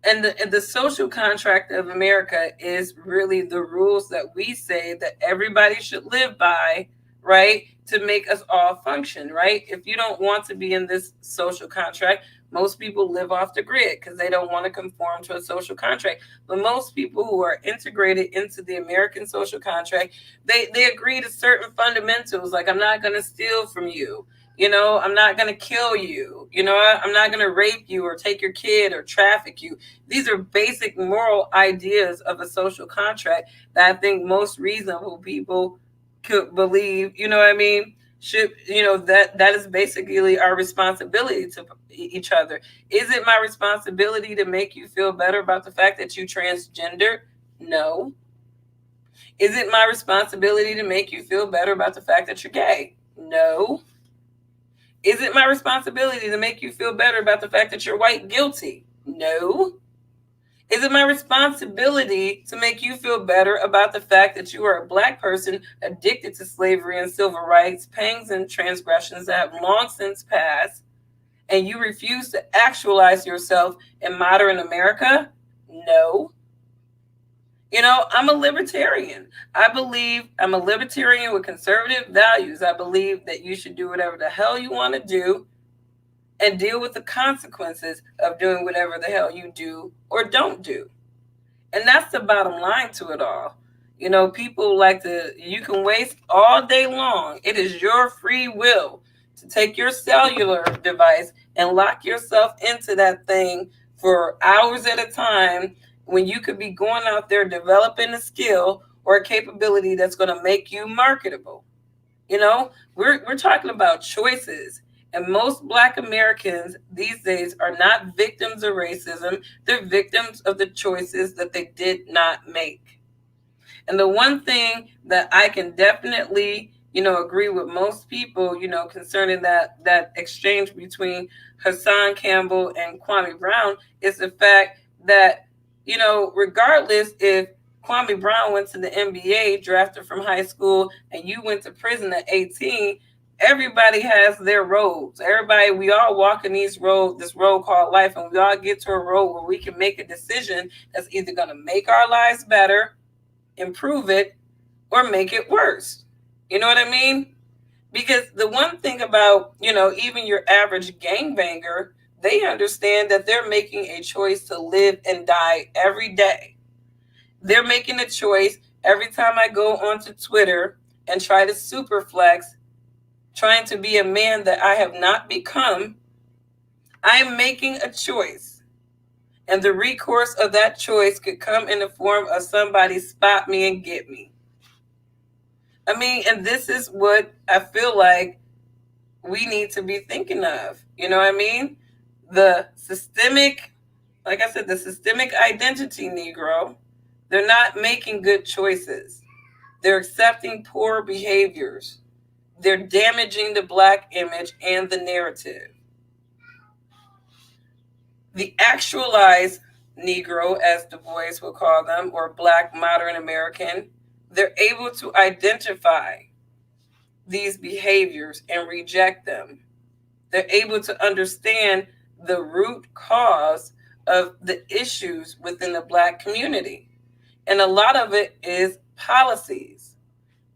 And the social contract of America is really the rules that we say that everybody should live by, right? To make us all function, right? If you don't want to be in this social contract, most people live off the grid because they don't want to conform to a social contract. But most people who are integrated into the American social contract, they agree to certain fundamentals, like I'm not going to steal from you. I'm not going to kill you. I'm not going to rape you or take your kid or traffic you. These are basic moral ideas of a social contract that I think most reasonable people could believe, you know what I mean? Should, that is basically our responsibility to each other. Is it my responsibility to make you feel better about the fact that you transgender? No. Is it my responsibility to make you feel better about the fact that you're gay? No. Is it my responsibility to make you feel better about the fact that you're white? Guilty? No. Is it my responsibility to make you feel better about the fact that you are a black person addicted to slavery and civil rights, pangs and transgressions that have long since passed, and you refuse to actualize yourself in modern America? No. I'm a libertarian. I'm a libertarian with conservative values. I believe that you should do whatever the hell you want to do and deal with the consequences of doing whatever the hell you do or don't do. And that's the bottom line to it all. People you can waste all day long. It is your free will to take your cellular device and lock yourself into that thing for hours at a time, when you could be going out there developing a skill or a capability that's going to make you marketable. You know, we're talking about choices. And most Black Americans these days are not victims of racism. They're victims of the choices that they did not make. And the one thing that I can definitely, agree with most people, concerning that exchange between Hassan Campbell and Kwame Brown is the fact that, regardless if Kwame Brown went to the NBA, drafted from high school, and you went to prison at 18, everybody has their roads. Everybody, we all walk in this road called life, and we all get to a road where we can make a decision that's either going to make our lives better, improve it, or make it worse. You know what I mean? Because the one thing about, even your average gangbanger, they understand that they're making a choice to live and die every day. They're making a choice every time I go onto Twitter and try to superflex, trying to be a man that I have not become. I am making a choice. And the recourse of that choice could come in the form of somebody spot me and get me. I mean, and this is what I feel like we need to be thinking of. You know what I mean? The systemic, like I said, the systemic identity Negro, they're not making good choices. They're accepting poor behaviors. They're damaging the Black image and the narrative. The actualized Negro, as Du Bois would call them, or Black modern American, they're able to identify these behaviors and reject them. They're able to understand the root cause of the issues within the Black community. And a lot of it is policies.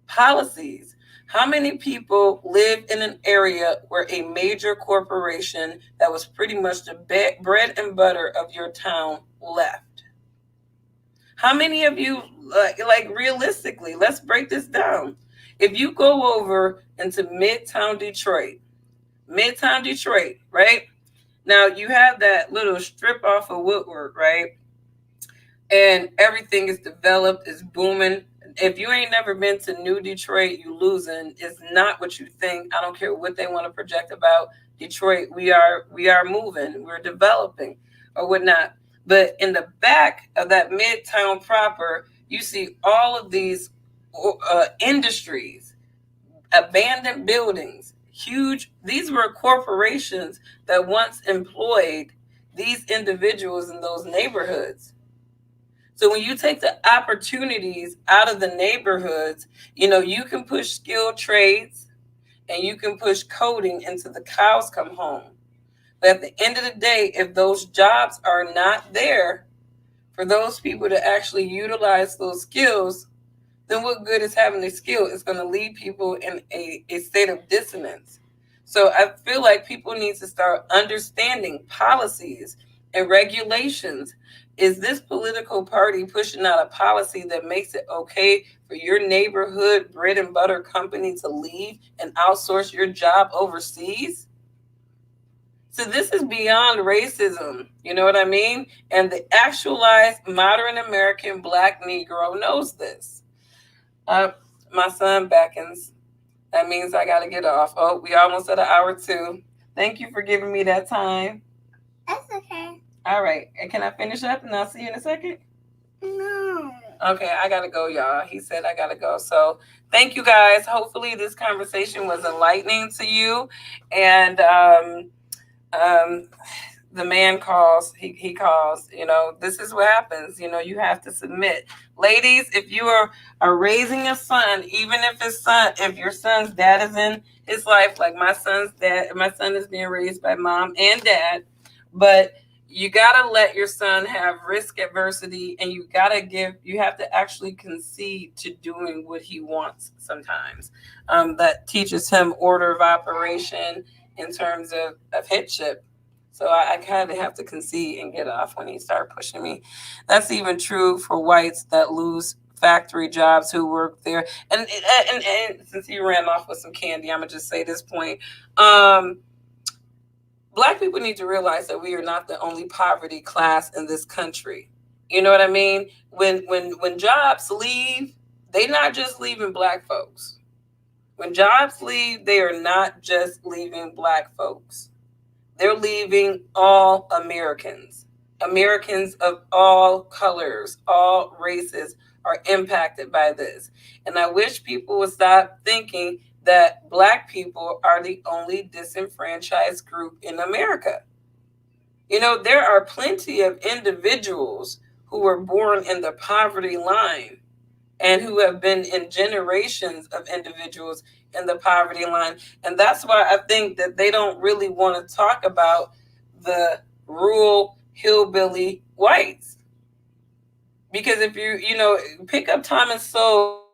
Policies. How many people live in an area where a major corporation that was pretty much the bread and butter of your town left? How many of you, like realistically, let's break this down. If you go over into Midtown Detroit, right? Now you have that little strip off of Woodward, right? And everything is developed, is booming. If you ain't never been to New Detroit, you losing. It's not what you think. I don't care what they want to project about Detroit. We are moving, we're developing, or whatnot. But in the back of that Midtown proper, you see all of these industries, abandoned buildings, huge. These were corporations that once employed these individuals in those neighborhoods. So when you take the opportunities out of the neighborhoods, you can push skilled trades and you can push coding until the cows come home. But at the end of the day, if those jobs are not there for those people to actually utilize those skills, then what good is having a skill? It's going to leave people in a state of dissonance. So I feel like people need to start understanding policies and regulations. Is this political party pushing out a policy that makes it okay for your neighborhood bread and butter company to leave and outsource your job overseas? So this is beyond racism, you know what I mean? And the actualized modern American Black Negro knows this. My son beckons. That means I got to get off. Oh, we almost at an hour 2. Thank you for giving me that time. That's okay. All right. And can I finish up and I'll see you in a second? No. Okay, I got to go, y'all. He said I got to go. So thank you guys. Hopefully this conversation was enlightening to you. And the man calls, he calls, this is what happens. You have to submit. Ladies, if you are raising a son, even if your son's dad is in his life, like my son is being raised by mom and dad, but you got to let your son have risk adversity, and you have to actually concede to doing what he wants sometimes. That teaches him order of operation in terms of headship. So I kind of have to concede and get off when he started pushing me. That's even true for whites that lose factory jobs who work there. And since he ran off with some candy, I'm gonna just say this point. Black people need to realize that we are not the only poverty class in this country. You know what I mean? When jobs leave, they're not just leaving Black folks. When jobs leave, they are not just leaving black folks. They're leaving all Americans. Americans of all colors, all races are impacted by this. And I wish people would stop thinking that black people are the only disenfranchised group in America. There are plenty of individuals who were born in the poverty line and who have been in generations of individuals in the poverty line. And that's why I think that they don't really want to talk about the rural hillbilly whites. Because if you pick up Thomas Sowell's book,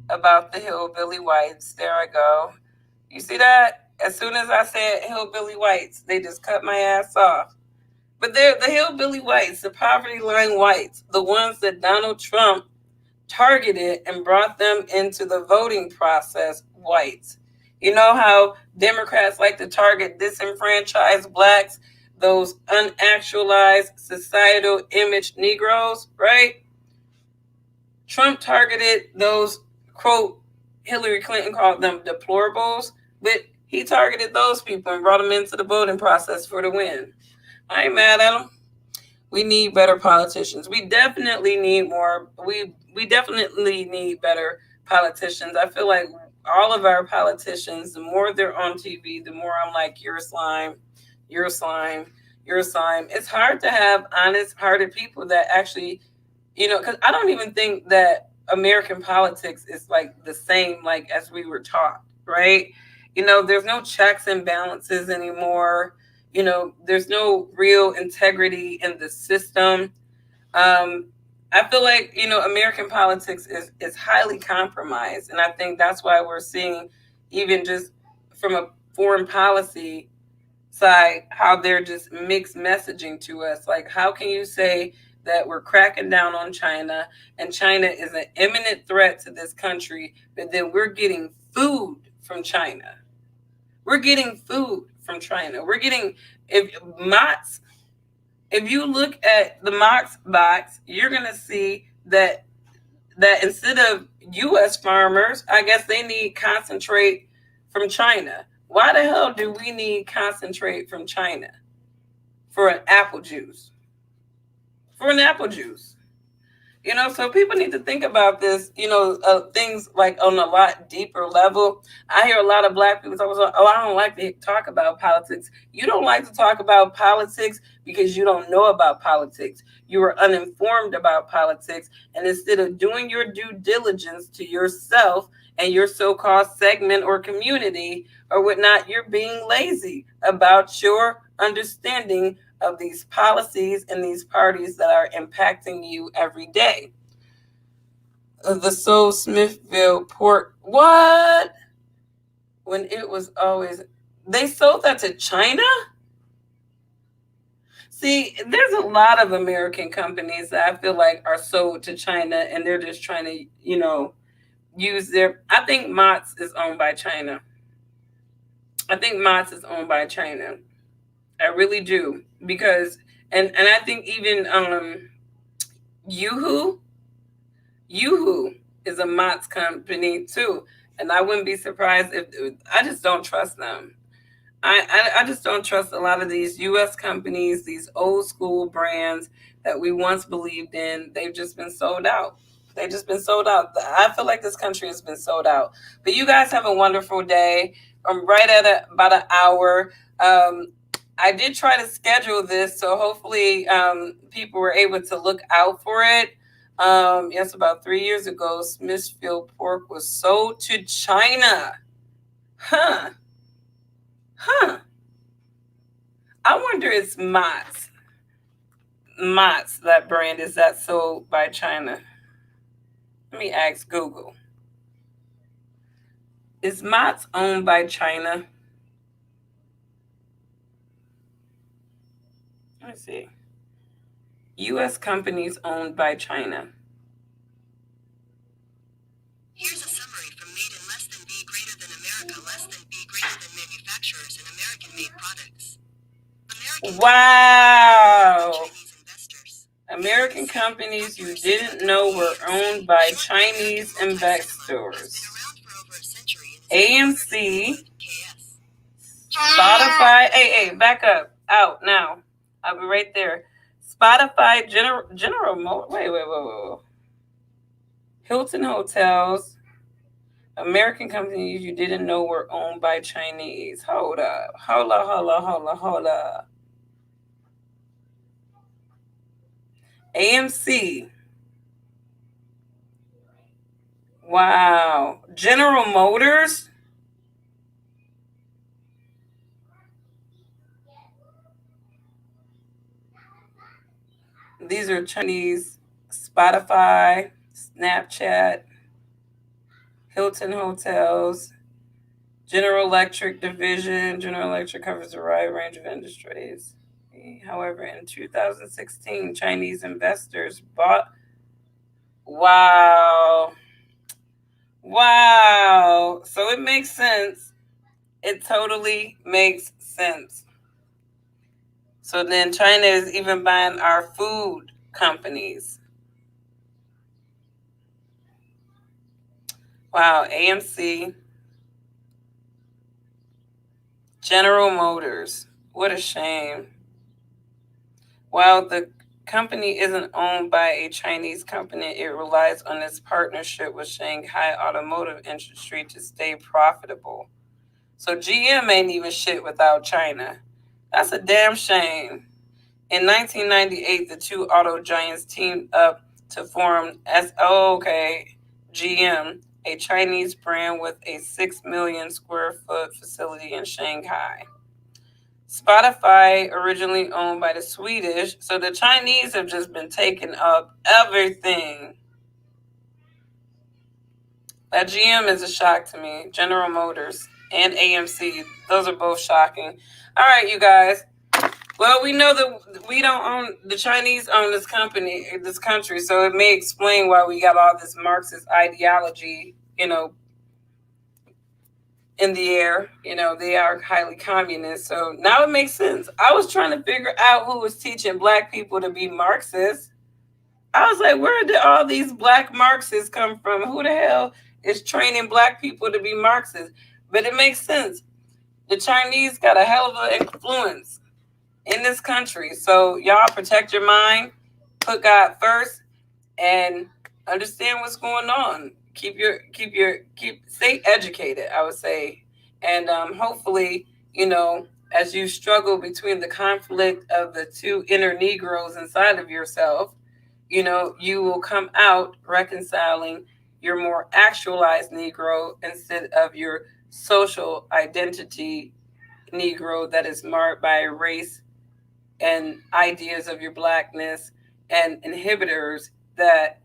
about the hillbilly whites. There I go. You see that? As soon as I said hillbilly whites, they just cut my ass off. But they're the hillbilly whites, the poverty line whites, the ones that Donald Trump targeted and brought them into the voting process, whites. You know how Democrats like to target disenfranchised blacks, those unactualized societal image Negroes, right? Trump targeted those, quote, Hillary Clinton called them deplorables, but he targeted those people and brought them into the voting process for the win. I ain't mad at him. We need better politicians. We definitely need more. We definitely need better politicians. I feel like all of our politicians, the more they're on TV, the more I'm like, you're slime, you're slime, you're slime. It's hard to have honest-hearted people that actually, because I don't even think that American politics is like the same like as we were taught, right? There's no checks and balances anymore. There's no real integrity in the system. um, I feel like American politics is highly compromised, and I think that's why we're seeing, even just from a foreign policy side, how they're just mixed messaging to us. Like, how can you say that we're cracking down on China and China is an imminent threat to this country, but then we're getting food from China? We're getting food from China. We're getting, if Mott's, if you look at the Mott's box, you're gonna see that instead of U.S. farmers, I guess they need concentrate from China. Why the hell do we need concentrate from China for an apple juice? For an apple juice. So people need to think about this, things like on a lot deeper level. I hear a lot of black people talk about, oh, I don't like to talk about politics. You don't like to talk about politics because you don't know about politics. You are uninformed about politics. And instead of doing your due diligence to yourself and your so-called segment or community or whatnot, you're being lazy about your understanding of these policies and these parties that are impacting you every day. The Soul Smithville port. What? When it was always. They sold that to China? See, there's a lot of American companies that I feel like are sold to China and they're just trying to, use their. I think Mott's is owned by China. I think Mott's is owned by China. I really do. Because, and I think even Yoo-hoo, Yoo-hoo is a Mott's company too, and I wouldn't be surprised if I just don't trust them. I just don't trust a lot of these U.S. companies, these old school brands that we once believed in. They've just been sold out. They've just been sold out. I feel like this country has been sold out. But you guys have a wonderful day. I'm right at about an hour. I did try to schedule this, so hopefully people were able to look out for it. Yes, about 3 years ago, Smithfield pork was sold to China. Huh. Huh. I wonder if Mott's, that brand, is that sold by China? Let me ask Google. Is Mott's owned by China? Let me see. U.S. companies owned by China. Here's a summary from Made in Less Than B Greater Than America, Less Than B Greater Than Manufacturers and American-made products. Wow. Chinese investors. American companies you didn't know were owned by Chinese investors. AMC, Spotify. Hey, back up. Out now. I'll be right there. Spotify, General Motors. Wait. Hilton Hotels. American companies you didn't know were owned by Chinese. Hold up. Hold up. AMC. Wow. General Motors. These are Chinese. Spotify, Snapchat, Hilton Hotels, General Electric division. General Electric covers a wide range of industries. However, in 2016, Chinese investors bought. Wow. So it makes sense. It totally makes sense. So then China is even buying our food companies. Wow, AMC, General Motors. What a shame. While the company isn't owned by a Chinese company, it relies on its partnership with Shanghai automotive industry to stay profitable. So GM ain't even shit without China. That's a damn shame. In 1998, the two auto giants teamed up to form GM, a Chinese brand with a 6 million square foot facility in Shanghai. Spotify, originally owned by the Swedish, so the Chinese have just been taking up everything. That GM is a shock to me. General Motors and AMC, those are both shocking. All right, you guys. Well, we know that we don't own, the Chinese own this country, so it may explain why we got all this Marxist ideology, in the air. They are highly communist. So now it makes sense. I was trying to figure out who was teaching black people to be Marxists. I was like, where did all these black Marxists come from? Who the hell is training black people to be Marxists? But it makes sense. The Chinese got a hell of an influence in this country. So y'all protect your mind, put God first, and understand what's going on. Stay educated, I would say. And hopefully, as you struggle between the conflict of the two inner Negroes inside of yourself, you will come out reconciling your more actualized Negro instead of your social identity Negro that is marked by race and ideas of your blackness and inhibitors that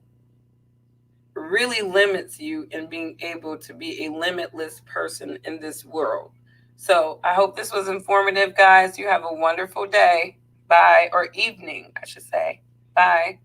really limits you in being able to be a limitless person in this world. So I hope this was informative, guys. You have a wonderful day. Bye. Or evening, I should say. Bye.